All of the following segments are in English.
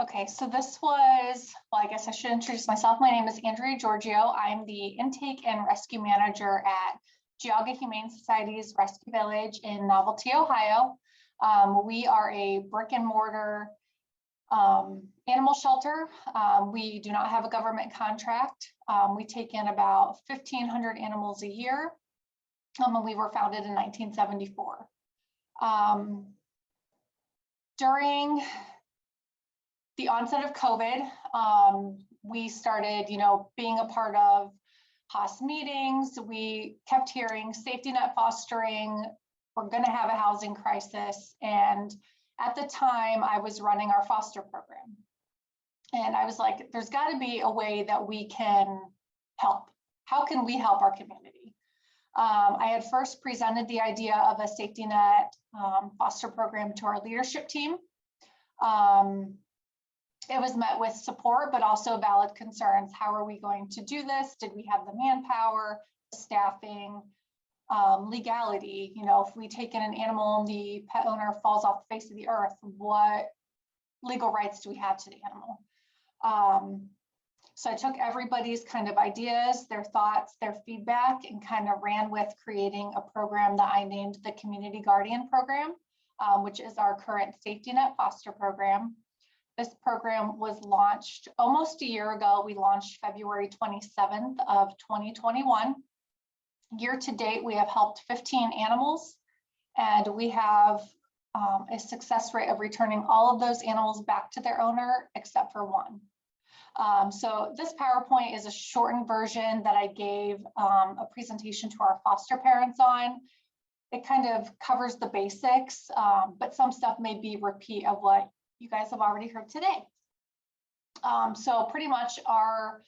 Okay, so this was, well, I guess I should introduce myself. My name is Andrea Giorgio. I'm the Intake and Rescue Manager at Geauga Humane Society's Rescue Village in Novelty, Ohio. We are a brick and mortar animal shelter. We do not have a government contract. We take in about 1,500 animals a year. And we were founded in 1974. During the onset of COVID, we started, being a part of HOS meetings. We kept hearing safety net fostering, we're going to have a housing crisis. And at the time, I was running our foster program. And I was like, there's got to be a way that we can help. How can we help our community? I had first presented the idea of a safety net foster program to our leadership team. It was met with support, but also valid concerns. How are we going to do this? Did we have the manpower, staffing, legality? If we take in an animal and the pet owner falls off the face of the earth, what legal rights do we have to the animal? So I took everybody's kind of ideas, their thoughts, their feedback, and kind of ran with creating a program that I named the Community Guardian Program, which is our current safety net foster program. This program was launched almost a year ago. We launched February 27th of 2021. Year to date, we have helped 15 animals, and we have a success rate of returning all of those animals back to their owner, except for one. So this PowerPoint is a shortened version that I gave a presentation to our foster parents on. It kind of covers the basics, but some stuff may be repeat of what you guys have already heard today. So pretty much our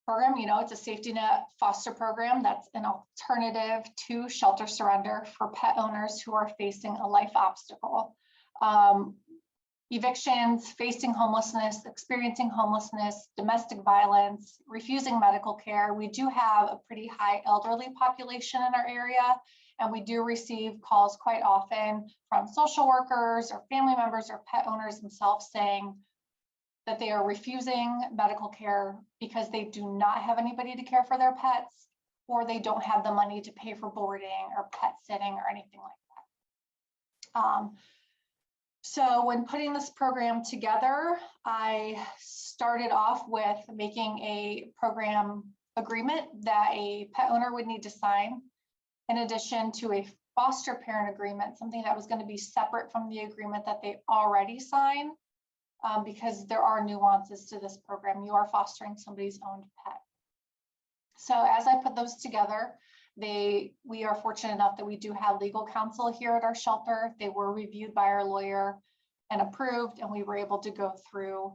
program, it's a safety net foster program that's an alternative to shelter surrender for pet owners who are facing a life obstacle. Evictions, facing homelessness, experiencing homelessness, domestic violence, refusing medical care. We do have a pretty high elderly population in our area, and we do receive calls quite often from social workers or family members or pet owners themselves saying that they are refusing medical care because they do not have anybody to care for their pets, or they don't have the money to pay for boarding or pet sitting or anything like that. So when putting this program together, I started off with making a program agreement that a pet owner would need to sign, in addition to a foster parent agreement, something that was going to be separate from the agreement that they already sign, because there are nuances to this program. You are fostering somebody's owned pet. So as I put those together, we are fortunate enough that we do have legal counsel here at our shelter. They were reviewed by our lawyer and approved, and we were able to go through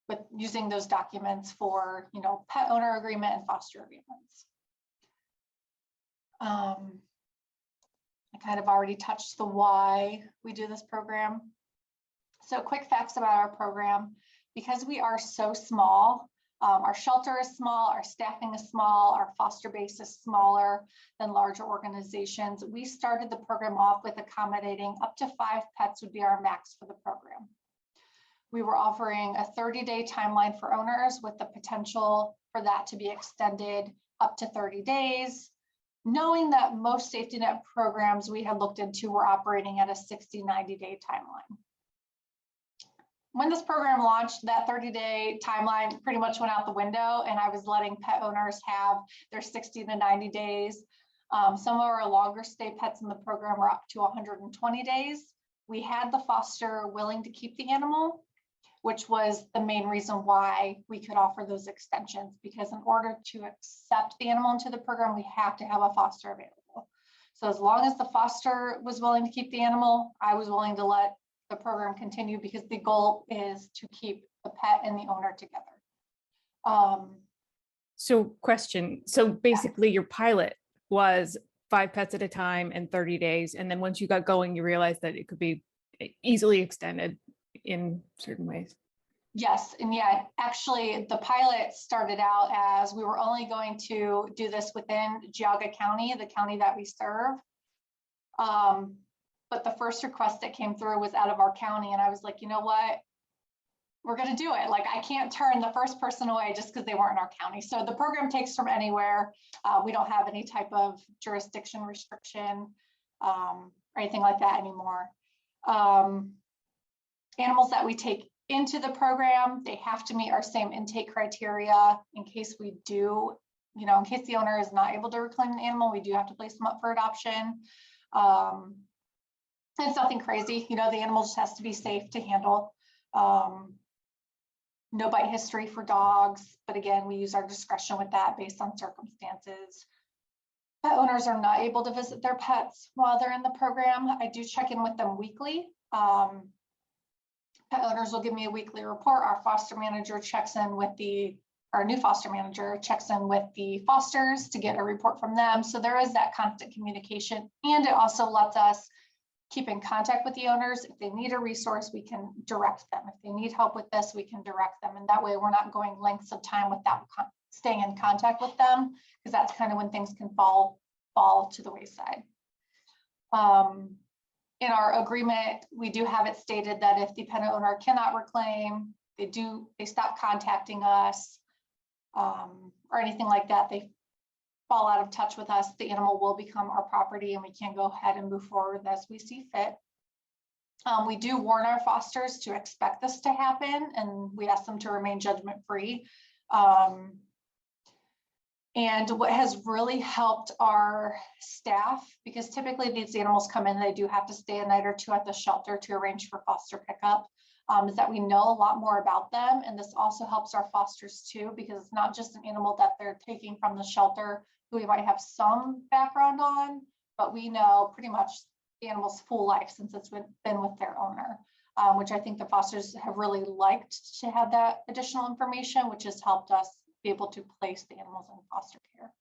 with using those documents for, pet owner agreement and foster agreements. I kind of already touched the why we do this program. So quick facts about our program. Because we are so small, our shelter is small, our staffing is small, our foster base is smaller than larger organizations. We started the program off with accommodating up to 5 pets would be our max for the program. We were offering a 30-day timeline for owners with the potential for that to be extended up to 30 days, knowing that most safety net programs we had looked into were operating at a 60, 90-day timeline. When this program launched, that 30-day timeline pretty much went out the window, and I was letting pet owners have their 60 to 90 days. Some of our longer stay pets in the program were up to 120 days. We had the foster willing to keep the animal, which was the main reason why we could offer those extensions, because in order to accept the animal into the program, we have to have a foster available. So as long as the foster was willing to keep the animal, I was willing to let the program continue, because the goal is to keep the pet and the owner together. So question, so basically your pilot was 5 pets at a time and 30 days. And then once you got going, you realized that it could be easily extended in certain ways. Yes, and yeah, actually the pilot started out as we were only going to do this within Geauga County, the county that we serve. but the first request that came through was out of our county. And I was like, you know what? We're going to do it. Like, I can't turn the first person away just because they weren't in our county. So the program takes from anywhere. We don't have any type of jurisdiction restriction or anything like that anymore. Animals that we take into the program, they have to meet our same intake criteria. In case we do, you know, in case the owner is not able to reclaim the animal, we do have to place them up for adoption. It's nothing crazy, you know, the animal just has to be safe to handle. No bite history for dogs, but again, we use our discretion with that based on circumstances. Pet owners are not able to visit their pets while they're in the program. I do check in with them weekly. Pet owners will give me a weekly report. Our foster manager checks in with our new foster manager checks in with the fosters to get a report from them. So there is that constant communication, and it also lets us keep in contact with the owners. If they need a resource, we can direct them. If they need help with this, we can direct them. And that way we're not going lengths of time without staying in contact with them, because that's kind of when things can fall to the wayside. In our agreement, we do have it stated that if the pet owner cannot reclaim, they stop contacting us or anything like that, they fall out of touch with us, the animal will become our property and we can go ahead and move forward as we see fit. We do warn our fosters to expect this to happen, and we ask them to remain judgment-free. And what has really helped our staff, because typically these animals come in, they do have to stay a night or two at the shelter to arrange for foster pickup, is that we know a lot more about them. And this also helps our fosters too, because it's not just an animal that they're taking from the shelter who we might have some background on, but we know pretty much the animal's full life since it's been with their owner, which I think the fosters have really liked to have that additional information, which has helped us be able to place the animals in foster care.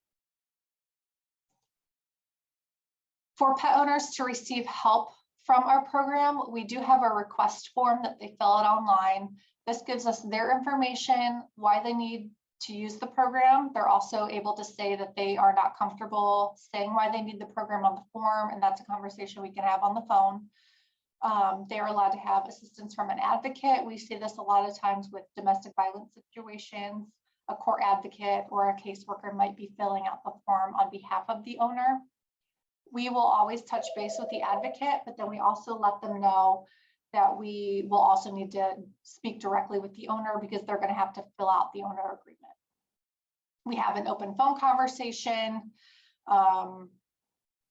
For pet owners to receive help from our program, we do have a request form that they fill out online. This gives us their information, why they need to use the program. They're also able to say that they are not comfortable saying why they need the program on the form, and that's a conversation we can have on the phone. They are allowed to have assistance from an advocate. We see this a lot of times with domestic violence situations. A court advocate or a caseworker might be filling out the form on behalf of the owner. We will always touch base with the advocate, but then we also let them know that we will also need to speak directly with the owner, because they're going to have to fill out the owner agreement. We have an open phone conversation.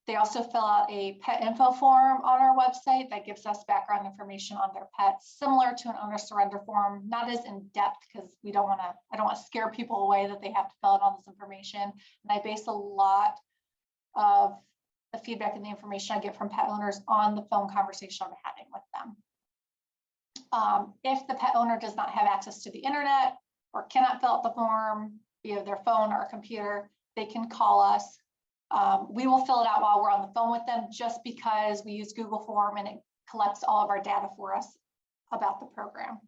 They also fill out a pet info form on our website that gives us background information on their pets, similar to an owner surrender form, not as in depth, because I don't want to scare people away that they have to fill out all this information. And I base a lot of the feedback and the information I get from pet owners on the phone conversation I'm having with them. If the pet owner does not have access to the internet or cannot fill out the form via their phone or computer, they can call us. We will fill it out while we're on the phone with them, just because we use Google Form and it collects all of our data for us about the program.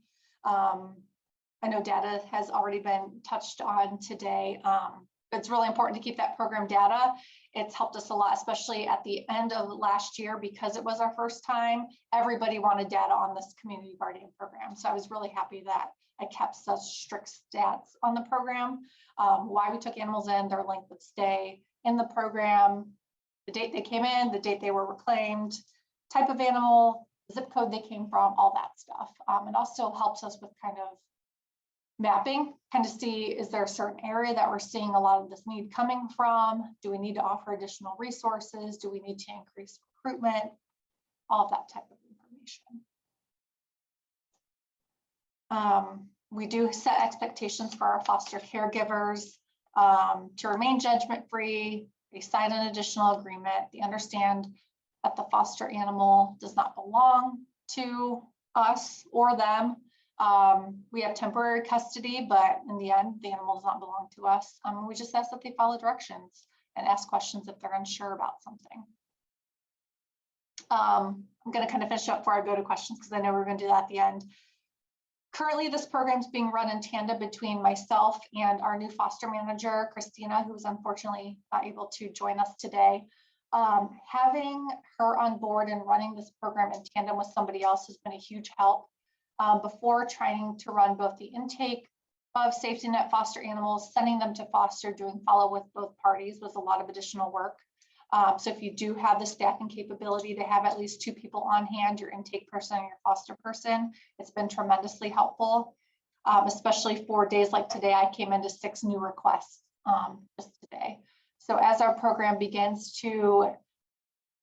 I know data has already been touched on today. It's really important to keep that program data. It's helped us a lot, especially at the end of last year, because it was our first time. Everybody wanted data on this community guardian program. So I was really happy that I kept such strict stats on the program, why we took animals in, their length of stay in the program, the date they came in, the date they were reclaimed, type of animal, zip code they came from, all that stuff. It also helps us with kind of mapping, kind of see, is there a certain area that we're seeing a lot of this need coming from? Do we need to offer additional resources? Do we need to increase recruitment? All of that type of information. We do set expectations for our foster caregivers to remain judgment-free. They sign an additional agreement. They understand that the foster animal does not belong to us or them. We have temporary custody, but in the end, the animal does not belong to us. We just ask that they follow directions and ask questions if they're unsure about something. I'm going to kind of finish up before I go to questions, because I know we're going to do that at the end. Currently, this program is being run in tandem between myself and our new foster manager, Christina, who is unfortunately not able to join us today. Having her on board and running this program in tandem with somebody else has been a huge help. Before trying to run both the intake of safety net foster animals, sending them to foster, doing follow with both parties was a lot of additional work. So if you do have the staffing capability to have at least 2 people on hand, your intake person and your foster person, it's been tremendously helpful, especially for days like today. I came into 6 new requests just today. So as our program begins to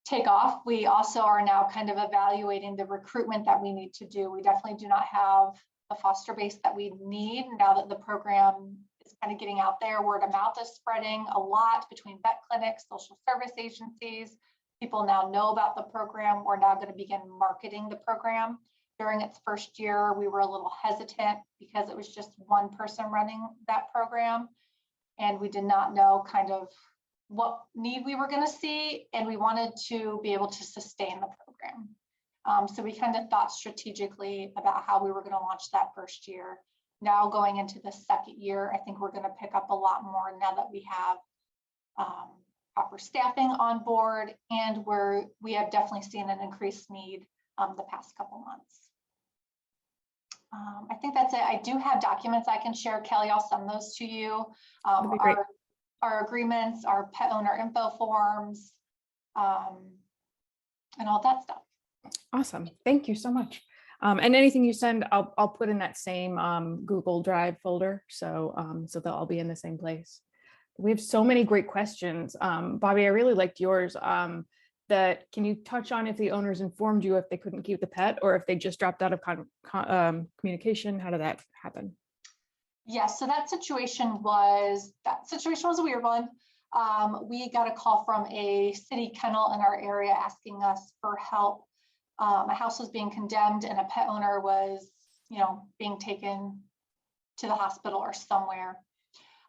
take off, we also are now kind of evaluating the recruitment that we need to do. We definitely do not have the foster base that we need now that the program is kind of getting out there. Word of mouth is spreading a lot between vet clinics, social service agencies. People now know about the program. We're now going to begin marketing the program. During its first year, we were a little hesitant because it was just one person running that program, and we did not know kind of what need we were going to see, and we wanted to be able to sustain the program. So we kind of thought strategically about how we were going to launch that first year. Now going into the second year, I think we're going to pick up a lot more now that we have proper staffing on board, and we have definitely seen an increased need the past couple months. I think that's it. I do have documents I can share. Kelly, I'll send those to you. That'd be great. Our agreements, our pet owner info forms, and all that stuff. Awesome. Thank you so much. And anything you send, I'll put in that same Google Drive folder. So so they'll all be in the same place. We have so many great questions. Bobby, I really liked yours. Can you touch on if the owners informed you if they couldn't keep the pet, or if they just dropped out of communication? How did that happen? Yes, so that situation was a weird one. We got a call from a city kennel in our area asking us for help. A house was being condemned and a pet owner was, being taken to the hospital or somewhere.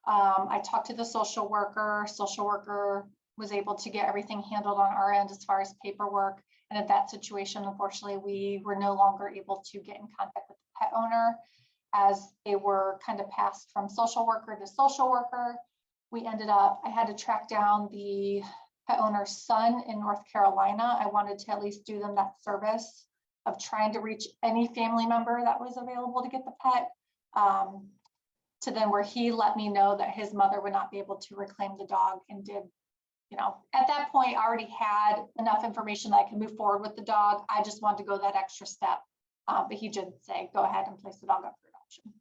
I talked to the social worker. Social worker was able to get everything handled on our end as far as paperwork. And at that situation, unfortunately, we were no longer able to get in contact with the pet owner, as they were kind of passed from social worker to social worker. I had to track down the pet owner's son in North Carolina. I wanted to at least do them that service of trying to reach any family member that was available to get the pet, to then where he let me know that his mother would not be able to reclaim the dog, and did, at that point I already had enough information that I could move forward with the dog. I just wanted to go that extra step. But he did say, go ahead and place the dog up for adoption.